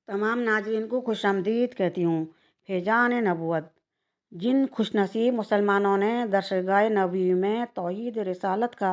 तमाम नाज़रीन को खुश आमदीद कहती हूँ। फैज़ान नबूवत। जिन खुशनसीब मुसलमानों ने दरसगाह नबी में तौहीद रिसालत का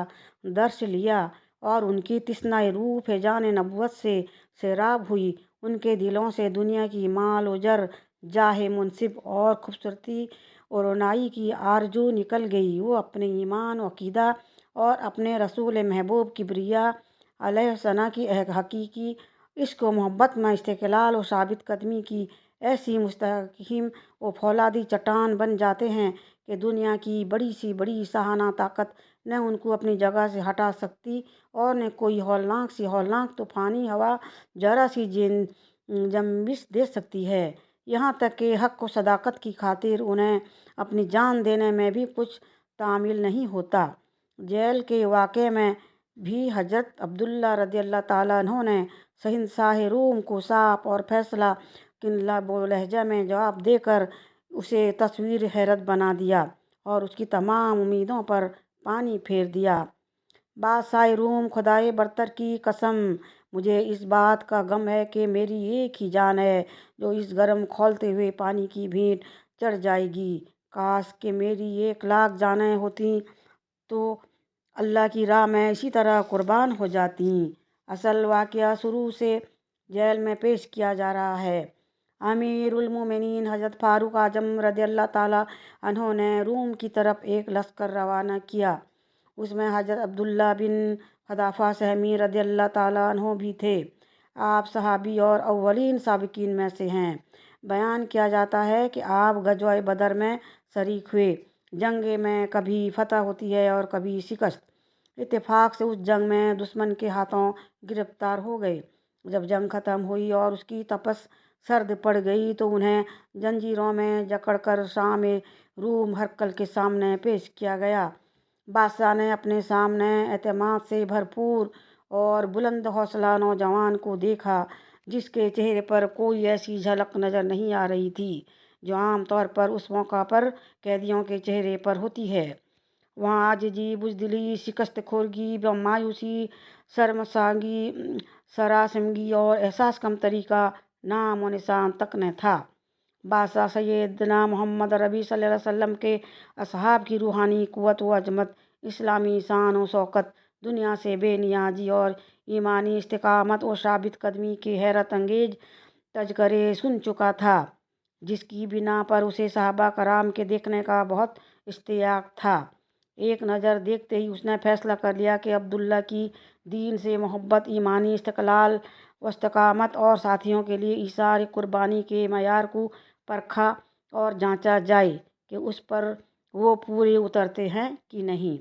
दर्स लिया और उनकी तिस्नाए रूह फैज़ान नबूवत से सैराब हुई, उनके दिलों से दुनिया की माल व जर, जाहे मुनसिब और खूबसूरती और रोनाई की आरजू निकल गई। वो अपने ईमान व अक़ीदा और अपने रसूल महबूब किबरिया अलैहिस्सलाम की हकीकी इश्क व मोहब्बत में इस्तिक़लाल और साबित कदमी की ऐसी मुस्तहकिम व फौलादी चट्टान बन जाते हैं कि दुनिया की बड़ी सी बड़ी सहाना ताकत न उनको अपनी जगह से हटा सकती और न कोई हौलनाक तूफ़ानी हवा जरा सी जंबिश दे सकती है। यहाँ तक कि हक़ व सदाकत की खातिर उन्हें अपनी जान देने में भी कुछ तामील नहीं होता। जेल के वाक़े में भी हज़रत अब्दुल्ला रज़ियल्लाहु ताला अन्हु ने शहंशाह रूम को साफ और फैसला किन लहजा में जवाब देकर उसे तस्वीर हैरत बना दिया और उसकी तमाम उम्मीदों पर पानी फेर दिया। बादशाह रूम, खुदाए बरतर की कसम, मुझे इस बात का गम है कि मेरी एक ही जान है जो इस गर्म खौलते हुए पानी की भेंट चढ़ जाएगी। काश कि मेरी 1,00,000 जानें होती तो अल्लाह की राह में इसी तरह कुर्बान हो जाती। असल वाक़या शुरू से जेल में पेश किया जा रहा है। अमीरुल मोमिनीन हज़रत फ़ारूक आज़म रज़ियल्लाहु ताला अन्हु ने रूम की तरफ एक लश्कर रवाना किया। उसमें हज़रत अब्दुल्ला बिन हज़ाफ़ा सहमी रज़ियल्लाहु ताला अन्हु भी थे। आप सहाबी और अव्वलीन साबिकीन में से हैं। बयान किया जाता है कि आप ग़ज़वा बदर में शरीक हुए। जंग में कभी फतह होती है और कभी शिकस्त। इत्तेफाक से उस जंग में दुश्मन के हाथों गिरफ्तार हो गए। जब जंग ख़त्म हुई और उसकी तपस सर्द पड़ गई तो उन्हें जंजीरों में जकड़कर शाम रूम हरकल के सामने पेश किया गया। बादशाह ने अपने सामने एतमाद से भरपूर और बुलंद हौसला नौजवान को देखा, जिसके चेहरे पर कोई ऐसी झलक नज़र नहीं आ रही थी जो आम तौर पर उस मौका पर कैदियों के चेहरे पर होती है। वहाँ आजिज़ी, बुज़दिली, शिकस्त खोरगी, मायूसी, शर्मसांगी, सरासमगी और एहसास कमतरी का नाम व निशान तक न था। बादशाह सैयदना मोहम्मद रबी सल्लल्लाहु अलैहि वसल्लम के असहाब की रूहानी क़ुव्वत व अज़मत, इस्लामी शान व शौकत, दुनिया से बेनियाज़ी और ईमानी इस्तिक़ामत व साबित कदमी के हैरत अंगेज़ तज़किरे सुन चुका था, जिसकी बिना पर उसे सहाबा कराम के देखने का बहुत इश्तियाक था। एक नज़र देखते ही उसने फैसला कर लिया कि अब्दुल्ला की दीन से मोहब्बत, ईमानी इस्तिक़लाल व इस्तिक़ामत और साथियों के लिए ईसार कुर्बानी के मयार को परखा और जांचा जाए कि उस पर वो पूरे उतरते हैं कि नहीं।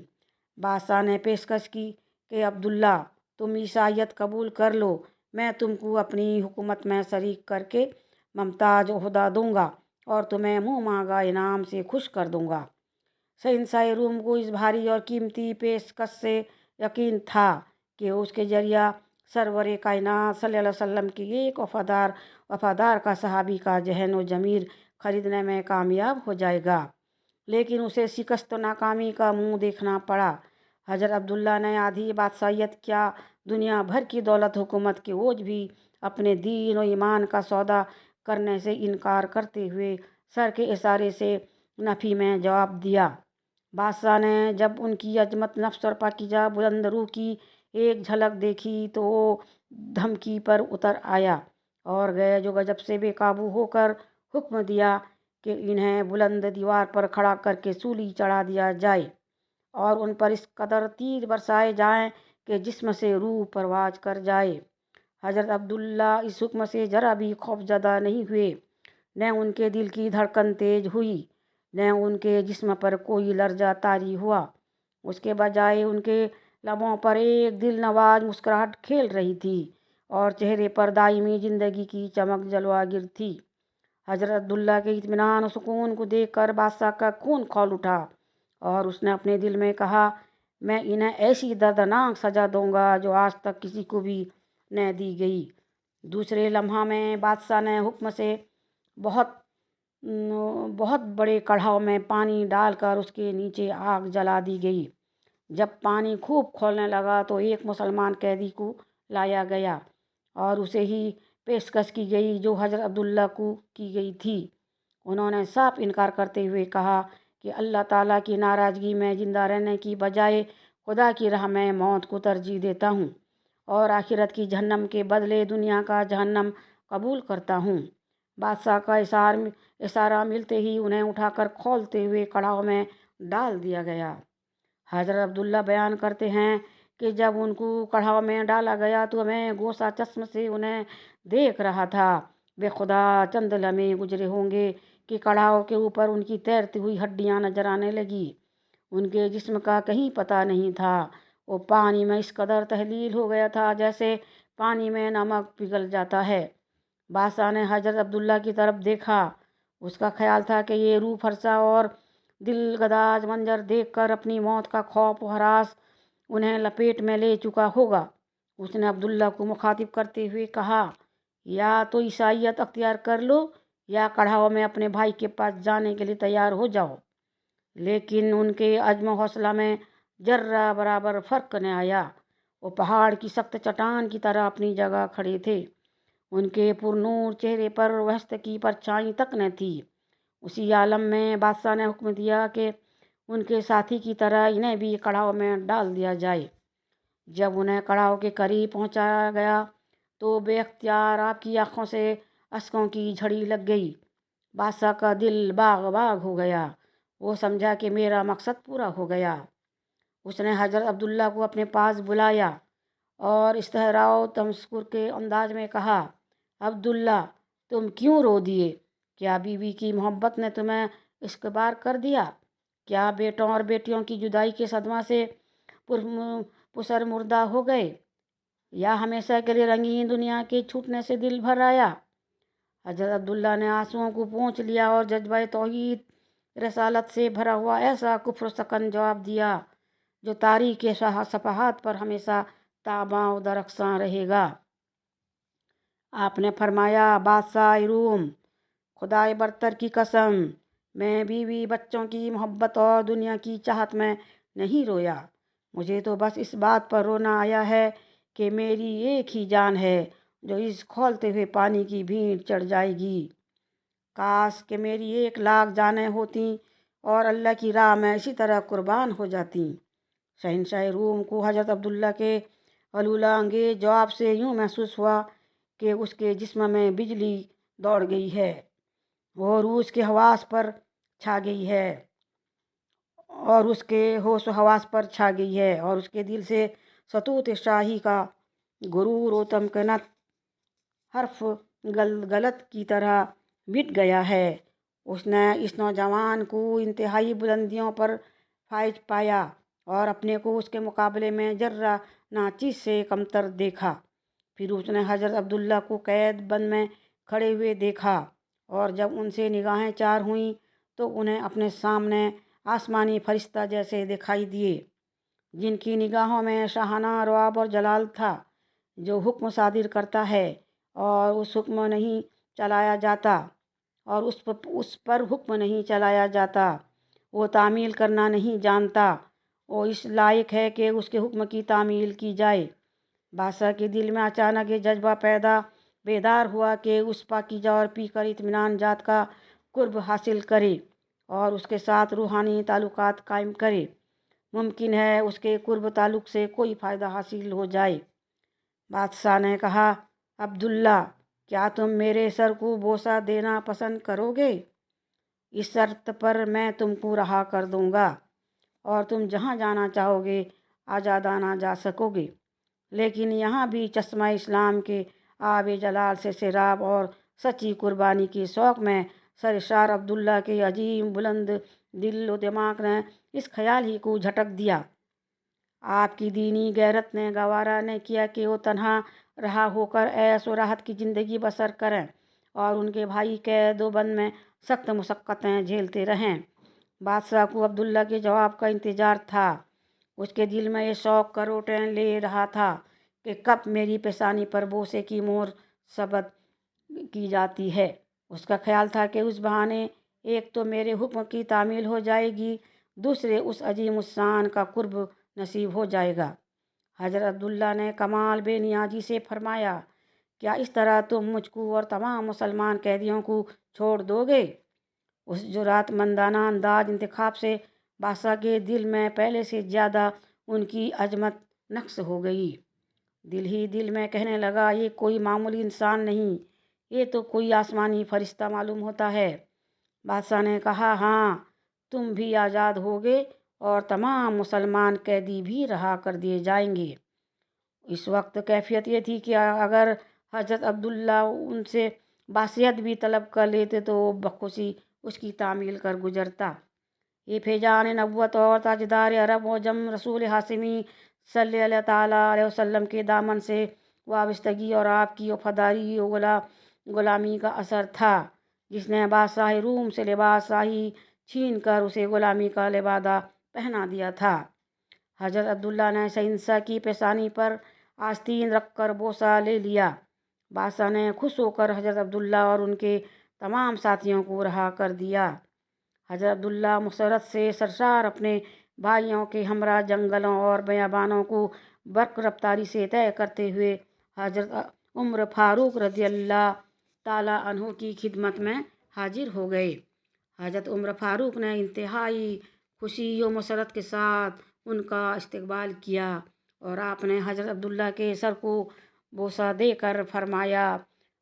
बादशाह ने पेशकश की कि अब्दुल्ला, तुम ईसाइयत कबूल कर लो, मैं तुमको अपनी हुकूमत में शरीक करके मुमताज़ ओहदा दूंगा और तुम्हें मुँह मांगा इनाम से खुश कर दूंगा। शहंशाह रूम को इस भारी और कीमती पेशकश से यकीन था कि उसके जरिया सरवर कायनात सल्लल्लाहु अलैहि वसल्लम की एक वफादार का सहाबी का जहन व ज़मीर खरीदने में कामयाब हो जाएगा। लेकिन उसे शिकस्त नाकामी का मुंह देखना पड़ा। हज़रत अब्दुल्ला ने आधी बादशाहियत क्या, दुनिया भर की दौलत हुकूमत के ओझ भी अपने दीन और ईमान का सौदा करने से इनकार करते हुए सर के इशारे से नफ़ी में जवाब दिया। बादशाह ने जब उनकी अजमत नफ्स और पाकीज़ा बुलंद रूह की एक झलक देखी तो वो धमकी पर उतर आया और गए जो गजब से बेकाबू होकर हुक्म दिया कि इन्हें बुलंद दीवार पर खड़ा करके सूली चढ़ा दिया जाए और उन पर इस कदर तीर बरसाए जाएं कि जिस्म से रूह परवाज कर जाए। हज़रत अब्दुल्ला इस हुक्म से ज़रा भी खौफज़दा नहीं हुए। न उनके दिल की धड़कन तेज हुई, न उनके जिस्म पर कोई लर्जा तारी हुआ। उसके बजाय उनके लबों पर एक दिल नवाज मुस्कुराहट खेल रही थी और चेहरे पर दायमी ज़िंदगी की चमक जलवागिर थी। हज़रत अब्दुल्ला के इत्मीनान और सुकून को देखकर बादशाह का खून खौल उठा और उसने अपने दिल में कहा, मैं इन्हें ऐसी दर्दनाक सज़ा दूंगा जो आज तक किसी को भी न दी गई। दूसरे लम्हा में बादशाह ने हुक्म से बहुत बड़े कढ़ाव में पानी डालकर उसके नीचे आग जला दी गई। जब पानी खूब खौलने लगा तो एक मुसलमान कैदी को लाया गया और उसे ही पेशकश की गई जो हज़रत अब्दुल्ला को की गई थी। उन्होंने साफ इनकार करते हुए कहा कि अल्लाह ताला की नाराज़गी में ज़िंदा रहने की बजाय खुदा की राह में मौत को तरजीह देता हूँ और आखिरत की जहन्नम के बदले दुनिया का जहन्नम कबूल करता हूँ। बादशाह का इशारा मिलते ही उन्हें उठाकर खौलते हुए कड़ाह में डाल दिया गया। हज़रत अब्दुल्ला बयान करते हैं कि जब उनको कड़ाह में डाला गया तो मैं गोसा चश्म से उन्हें देख रहा था। बेखुदा चंद लम्हे गुजरे होंगे कि कड़ाह के ऊपर उनकी तैरती हुई हड्डियां नजर आने लगी। उनके जिस्म का कहीं पता नहीं था। वो पानी में इस कदर तहलील हो गया था जैसे पानी में नमक पिघल जाता है। बादशाह ने हज़रत अब्दुल्ला की तरफ देखा। उसका ख्याल था कि ये रूह फरसा और दिलगदाज मंजर देखकर अपनी मौत का खौफ और हरास उन्हें लपेट में ले चुका होगा। उसने अब्दुल्ला को मुखातिब करते हुए कहा, या तो ईसाइयत अख्तियार कर लो या कड़ाह में अपने भाई के पास जाने के लिए तैयार हो जाओ। लेकिन उनके अज़्म हौसला में जर्रा बराबर फ़र्क न आया। वो पहाड़ की सख्त चट्टान की तरह अपनी जगह खड़े थे। उनके पुरनूर चेहरे पर वहशत की परछाई तक न थी। उसी आलम में बादशाह ने हुक्म दिया कि उनके साथी की तरह इन्हें भी कड़ाह में डाल दिया जाए। जब उन्हें कड़ाह के करीब पहुंचाया गया तो बेख्तियार आपकी आंखों से अश्कों की झड़ी लग गई। बादशाह का दिल बाग बाग हो गया। वो समझा कि मेरा मकसद पूरा हो गया। उसने हज़रत अब्दुल्ला को अपने पास बुलाया और इस्तहराओ तमस्कुर के अंदाज में कहा, अब्दुल्ला, तुम क्यों रो दिए? क्या बीवी की मोहब्बत ने तुम्हें इस्कबार कर दिया? क्या बेटों और बेटियों की जुदाई के सदमा से पुसर मुर्दा हो गए, या हमेशा के लिए रंगीन दुनिया के छूटने से दिल भर आया? हज़रत अब्दुल्ला ने आंसुओं को पोंछ लिया और जज्बा तौहीद रसालत से भरा हुआ ऐसा कुफ्र सकन जवाब दिया जो तारीख के सफ़हात पर हमेशा ताबां दरख्शां रहेगा। आपने फरमाया, बादशाह रूम, खुदाए बरतर की कसम, मैं बीवी बच्चों की मोहब्बत और दुनिया की चाहत में नहीं रोया। मुझे तो बस इस बात पर रोना आया है कि मेरी एक ही जान है जो इस खौलते हुए पानी की भीड़ चढ़ जाएगी। काश कि मेरी 1,00,000 जानें होती और अल्लाह की राह में इसी तरह कुर्बान हो जाती। शहंशाह रूम को हज़रत अब्दुल्ला के हलूला अंगेज जवाब से यूँ महसूस हुआ कि उसके जिस्म में बिजली दौड़ गई है। वो रूस के हवास पर छा गई है और उसके होश हवास पर छा गई है और उसके दिल से सतूत शाही का गुरूर व तमकनत हर्फ गलत की तरह मिट गया है। उसने इस नौजवान को इंतहाई बुलंदियों पर फाइज पाया और अपने को उसके मुकाबले में जर्रा नाचीज से कमतर देखा। फिर उसने हज़रत अब्दुल्ला को कैद बंद में खड़े हुए देखा और जब उनसे निगाहें चार हुईं तो उन्हें अपने सामने आसमानी फरिश्ता जैसे दिखाई दिए, जिनकी निगाहों में शाहाना रवाब और जलाल था, जो हुक्म सादिर करता है और उस हुक्म नहीं चलाया जाता और उस पर हुक्म नहीं चलाया जाता। वो तामील करना नहीं जानता। वो इस लायक है कि उसके हुक्म की तामील की जाए। बादशाह के दिल में अचानक ये जज्बा बेदार हुआ कि उस पाकीज़ा और पीकर इत्मीनान जात का कुर्ब हासिल करे और उसके साथ रूहानी ताल्लुकात कायम करे। मुमकिन है उसके कुर्ब ताल्लुक से कोई फ़ायदा हासिल हो जाए। बादशाह ने कहा, अब्दुल्ला, क्या तुम मेरे सर को बोसा देना पसंद करोगे? इस शर्त पर मैं तुमको रहा कर दूंगा और तुम जहाँ जाना चाहोगे आज़ादाना जा सकोगे। लेकिन यहाँ भी चश्मा इस्लाम के आब जलाल से सैराब और सच्ची कुर्बानी के शौक़ में सरशार अब्दुल्ला के अजीम बुलंद दिल व दिमाग ने इस ख्याल ही को झटक दिया। आपकी दीनी गैरत ने गवारा नहीं किया कि वो तन्हा रहा होकर ऐश व राहत की ज़िंदगी बसर करें और उनके भाई कैद व बंद में सख्त मुशक्क़तें झेलते रहें। बादशाह को अब्दुल्ला के जवाब का इंतज़ार था। उसके दिल में ये शौक़ करोटें ले रहा था कि कब मेरी पेशानी पर बोसे की मोहर सबद की जाती है। उसका ख्याल था कि उस बहाने एक तो मेरे हुक्म की तामील हो जाएगी, दूसरे उस अजीम उस्सान का कुर्ब नसीब हो जाएगा। हज़रत अब्दुल्ला ने कमाल बेनियाजी से फरमाया, کیا اس طرح تم مجھ کو اور تمام مسلمان قیدیوں کو چھوڑ دو گے؟ اس جرات مندانہ انداز انتخاب سے بادشاہ کے دل میں پہلے سے زیادہ ان کی عظمت نقش ہو گئی۔ دل ہی دل میں کہنے لگا، یہ کوئی معمولی انسان نہیں، یہ تو کوئی آسمانی فرشتہ معلوم ہوتا ہے۔ بادشاہ نے کہا، ہاں، تم بھی آزاد ہوگے اور تمام مسلمان قیدی بھی رہا کر دیے جائیں گے۔ اس وقت کیفیت یہ تھی کہ اگر حضرت عبداللہ ان سے بادشاہت بھی طلب کر لیتے تو وہ بخوشی اس کی تعمیل کر گزرتا۔ یہ فیضان نبوت اور تاجدار عرب وعجم رسول ہاشمی صلی اللہ تعالیٰ علیہ وسلم کے دامن سے وابستگی اور آپ کی وفاداری و غلامی کا اثر تھا، جس نے بادشاہ روم سے لباس شاہی چھین کر اسے غلامی کا لبادہ پہنا دیا تھا۔ حضرت عبداللہ نے شہنشاہ کی پیشانی پر آستین رکھ کر بوسہ لے لیا۔ بادشاہ نے خوش ہو کر حضرت عبداللہ اور ان کے تمام ساتھیوں کو رہا کر دیا۔ حضرت عبداللہ مسرت سے سرشار اپنے بھائیوں کے ہمراہ جنگلوں اور بیابانوں کو برق رفتاری سے طے کرتے ہوئے حضرت عمر فاروق رضی اللہ تعالیٰ عنہ کی خدمت میں حاضر ہو گئے۔ حضرت عمر فاروق نے انتہائی خوشی و مسرت کے ساتھ ان کا استقبال کیا اور آپ نے حضرت عبداللہ کے سر کو بوسہ دے کر فرمایا،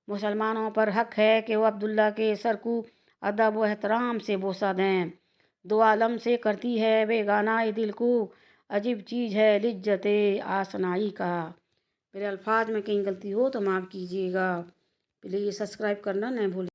مسلمانوں پر حق ہے کہ وہ عبداللہ کے سر کو ادب و احترام سے بوسہ دیں۔ دو عالم سے کرتی ہے بیگانہ دل کو، عجیب چیز ہے لذت آشنائی کا۔ میرے الفاظ میں کہیں غلطی ہو تو معاف کیجیے گا۔ پلیز سبسکرائب کرنا نہ بھولیں۔